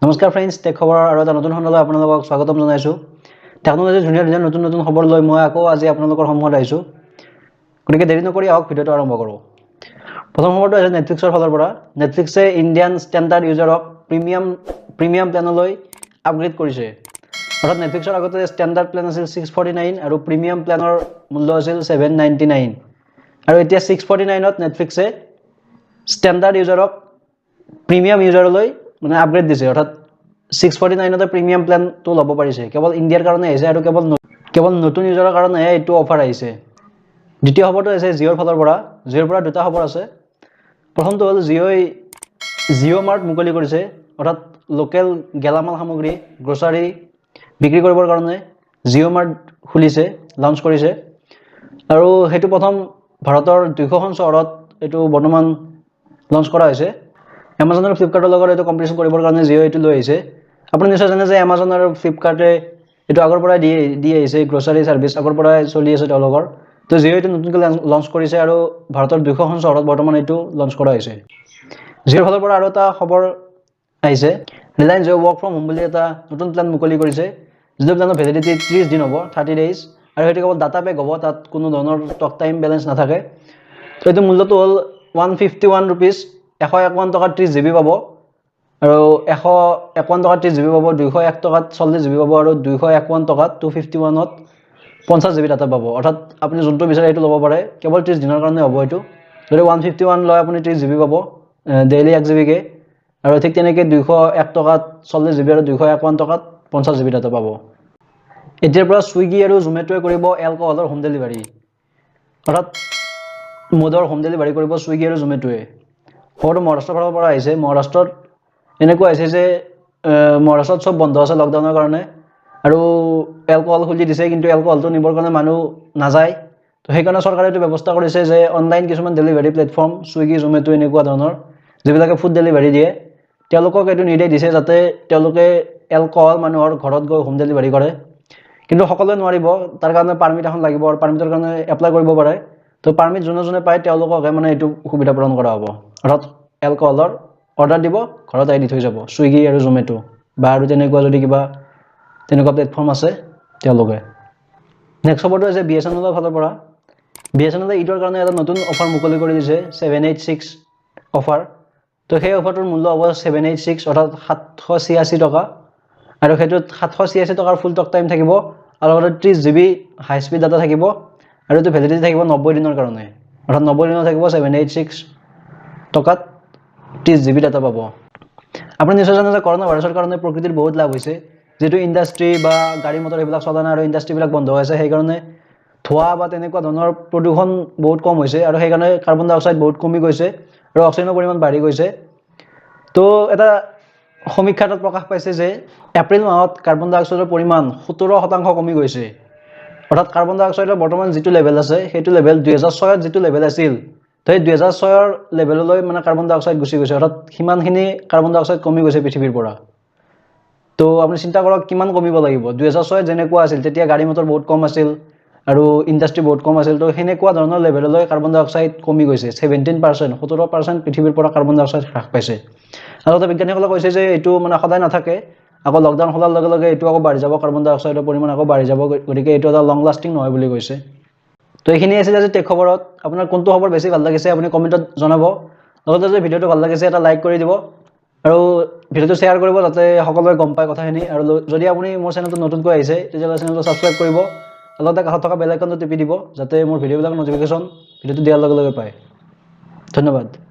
নমস্কাৰ friends, tech খবৰ আৰু এটা নতুন খণ্ডলৈ আপোনালোকক স্বাগতম জনাইছোঁ। টেকন'লজিৰ ধুনীয়া ধুনীয়া নতুন নতুন খবৰ লৈ মই আকৌ আজি আপোনালোকৰ সন্মুখত আহিছোঁ। গতিকে দেৰি নকৰি আহক ভিডিঅ'টো আৰম্ভ কৰোঁ। প্ৰথম খবৰটো আছে নেটফ্লিক্সৰ ফালৰ পৰা। নেটফ্লিক্সে ইণ্ডিয়ান ষ্টেণ্ডাৰ্ড ইউজাৰক প্ৰিমিয়াম প্লেনলৈ আপগ্ৰেড কৰিছে। অৰ্থাৎ নেটফ্লিক্সৰ আগতে ষ্টেণ্ডাৰ্ড প্লেন আছিল 649 আৰু প্ৰিমিয়াম প্লেনৰ মূল্য আছিল 799 আৰু এতিয়া 649ত নেটফ্লিক্সে ষ্টেণ্ডাৰ্ড ইউজাৰক প্ৰিমিয়াম ইউজাৰলৈ মানে আপগ্ৰেড দিছে। অৰ্থাৎ 649তে প্ৰিমিয়াম প্লেনটো ল'ব পাৰিছে। কেৱল ইণ্ডিয়াৰ কাৰণে আহিছে আৰু কেৱল নতুন ইউজাৰৰ কাৰণেহে এইটো অফাৰ আহিছে। দ্বিতীয় খবৰটো আছে জিঅ'ৰ ফালৰ পৰা। জিঅ'ৰ পৰা দুটা খবৰ আছে। প্ৰথমটো হ'ল জিঅ' মাৰ্ট মুকলি কৰিছে। অৰ্থাৎ লোকেল গেলামাল সামগ্ৰী গ্ৰছাৰী বিক্ৰী কৰিবৰ কাৰণে জিঅ' মাৰ্ট খুলিছে, লঞ্চ কৰিছে আৰু সেইটো প্ৰথম ভাৰতৰ 200খন চহৰত এইটো বৰ্তমান লঞ্চ কৰা হৈছে। এমাজন আৰু ফ্লিপকাৰ্টৰ লগত এইটো কম্পিটিশ্যন কৰিবৰ কাৰণে জিঅ' এইটো লৈ আহিছে। আপুনি নিশ্চয় জানে যে এমাজন আৰু ফ্লিপকাৰ্টে এইটো আগৰ পৰাই দি আহিছে, গ্ৰছাৰী ছাৰ্ভিচ আগৰ পৰাই চলি আছে তেওঁলোকৰ। তো জিঅ' এইটো নতুনকৈ লঞ্চ কৰিছে আৰু ভাৰতৰ 200খন চহৰত বৰ্তমান এইটো লঞ্চ কৰা হৈছে। জিঅ'ৰ ফালৰ পৰা আৰু এটা খবৰ আহিছে। Reliance Jio' work from home বুলি এটা নতুন প্লেন মুকলি কৰিছে, যিটো প্লেনৰ ভেলিডিটি 30 দিন হ'ব, 30 days, আৰু সেইটো কেৱল ডাটা পেক হ'ব, তাত কোনো ধৰণৰ টক টাইম বেলেঞ্চ নাথাকে। তো এইটো মূল্যটো হ'ল 151 rupees, 151 টকাত 30 GB পাব আৰু 151 টকাত 30 GB পাব, 201 টকাত 40 GB পাব আৰু 251 টকাত 251ত 50 GB ডাটা পাব। অৰ্থাৎ আপুনি যোনটো বিচাৰে সেইটো ল'ব পাৰে, কেৱল 30 দিনৰ কাৰণে হ'ব এইটো। যদি 151 লয় আপুনি 30 GB পাব ডেইলি 1 GB কে, আৰু ঠিক তেনেকৈ 201 টকাত 40 GB আৰু 251 টকাত 50 GB ডাটা পাব। এতিয়াৰ পৰা ছুইগি আৰু জমেটোৱে কৰিব এলকহলৰ হোম ডেলিভাৰী। অৰ্থাৎ মদৰ হোম ডেলিভাৰী কৰিব ছুইগি আৰু জমেটোৱে। খবৰটো মহাৰাষ্ট্ৰৰ ফালৰ পৰা আহিছে। মহাৰাষ্ট্ৰত এনেকুৱা হৈছে যে মহাৰাষ্ট্ৰত চব বন্ধ আছে লকডাউনৰ কাৰণে আৰু এলকহল খুলি দিছে, কিন্তু এলকহলটো নিবৰ কাৰণে মানুহ নাযায়। তো সেইকাৰণে চৰকাৰে এইটো ব্যৱস্থা কৰিছে যে অনলাইন কিছুমান ডেলিভাৰী প্লেটফৰ্ম ছুইগি জমেটো এনেকুৱা ধৰণৰ যিবিলাকে ফুড ডেলিভাৰী দিয়ে, তেওঁলোকক এইটো নিৰ্দেশ দিছে যাতে তেওঁলোকে এলকহল মানুহৰ ঘৰত গৈ হোম ডেলিভাৰী কৰে। কিন্তু সকলোৱে নোৱাৰিব, তাৰ কাৰণে পাৰ্মিট এখন লাগিব আৰু পাৰ্মিটৰ কাৰণে এপ্লাই কৰিব পাৰে। তো পাৰ্মিট যোনে পায় তেওঁলোককহে মানে এইটো সুবিধা প্ৰদান কৰা হ'ব। অৰ্থাৎ এলকহলৰ অৰ্ডাৰ দিব, ঘৰত আহি দি থৈ যাব ছুইগি আৰু জমেটো বা আৰু তেনেকুৱা যদি কিবা তেনেকুৱা প্লেটফৰ্ম আছে তেওঁলোকে। নেক্সট খবৰটো হৈছে BSNLৰ ফালৰ পৰা। BSNLে ঈদৰ কাৰণে এটা নতুন অফাৰ মুকলি কৰি দিছে, 786 অফাৰ। তো সেই অফাৰটোৰ মূল্য হ'ব 786, অৰ্থাৎ 786 টকা, আৰু সেইটোত 786 টকাৰ ফুল টক টাইম থাকিব আৰু লগতে 30 GB হাই স্পীড ডাটা থাকিব আৰু এইটো ভেলিডিটি থাকিব 90 দিনৰ কাৰণে। অৰ্থাৎ 90 দিনৰ থাকিব 786 টকাত 30 GB ডাটা পাব। আপুনি নিশ্চয় জানে যে কৰোণা ভাইৰাছৰ কাৰণে প্ৰকৃতিৰ বহুত লাভ হৈছে। যিটো ইণ্ডাষ্ট্ৰী বা গাড়ী মটৰ এইবিলাক চলা নাই আৰু ইণ্ডাষ্ট্ৰীবিলাক বন্ধ হৈ আছে, সেইকাৰণে ধোঁৱা বা তেনেকুৱা ধৰণৰ প্ৰদূষণ বহুত কম হৈছে আৰু সেইকাৰণে কাৰ্বন ডাই অক্সাইড বহুত কমি গৈছে আৰু অক্সিজেনৰ পৰিমাণ বাঢ়ি গৈছে। তো এটা সমীক্ষাত প্ৰকাশ পাইছে যে এপ্ৰিল মাহত কাৰ্বন ডাই অক্সাইডৰ পৰিমাণ 17% কমি গৈছে। অৰ্থাৎ কাৰ্বন ডাই অক্সাইডৰ বৰ্তমান যিটো লেভেল আছে সেইটো লেভেল 2006ত যিটো লেভেল আছিল, তো সেই 2006ৰ লেভেললৈ মানে কাৰ্বন ডাই অক্সাইড গুচি গৈছে। অৰ্থাৎ সিমানখিনি কাৰ্বন ডাই অক্সাইড কমি গৈছে পৃথিৱীৰ পৰা। তো আপুনি চিন্তা কৰক কিমান কমিব লাগিব। 2006ত যেনেকুৱা আছিল তেতিয়া গাড়ী মটৰ বহুত কম আছিল আৰু ইণ্ডাষ্ট্ৰী বহুত কম আছিল। তো সেনেকুৱা ধৰণৰ লেভেললৈ কাৰ্বন ডাই অক্সাইড কমি গৈছে 17%, 17% পৃথিৱীৰ পৰা কাৰ্বন ডাই অক্সাইড হ্ৰাস পাইছে। আৰু বিজ্ঞানীসকলে কৈছে যে এইটো মানে সদায় নাথাকে, আকৌ লকডাউন খোলাৰ লগে লগে এইটো আকৌ বাঢ়ি যাব, কাৰ্বন ডাই অক্সাইডৰ পৰিমাণ আকৌ বাঢ়ি যাব। গতিকে এইটো এটা লং লাষ্টিং নহয় বুলি কৈছে। তো এইখিনি আছিল আজি টেক খবৰত। আপোনাৰ কোনটো খবৰ বেছি ভাল লাগিছে আপুনি কমেণ্টত জনাব। লগতে যদি ভিডিঅ'টো ভাল লাগিছে এটা লাইক কৰি দিব আৰু ভিডিঅ'টো শ্বেয়াৰ কৰিব যাতে সকলোৱে গম পায় কথাখিনি। আৰু যদি আপুনি মোৰ চেনেলটো নতুনকৈ আহিছে তেতিয়াহ'লে চেনেলটো ছাবস্ক্ৰাইব কৰিব, লগতে কাষত থকা বেল আইকনটো টিপি দিব যাতে মোৰ ভিডিঅ'বিলাক ন'টিফিকেশ্যন ভিডিঅ'টো দিয়াৰ লগে লগে পায়। ধন্যবাদ।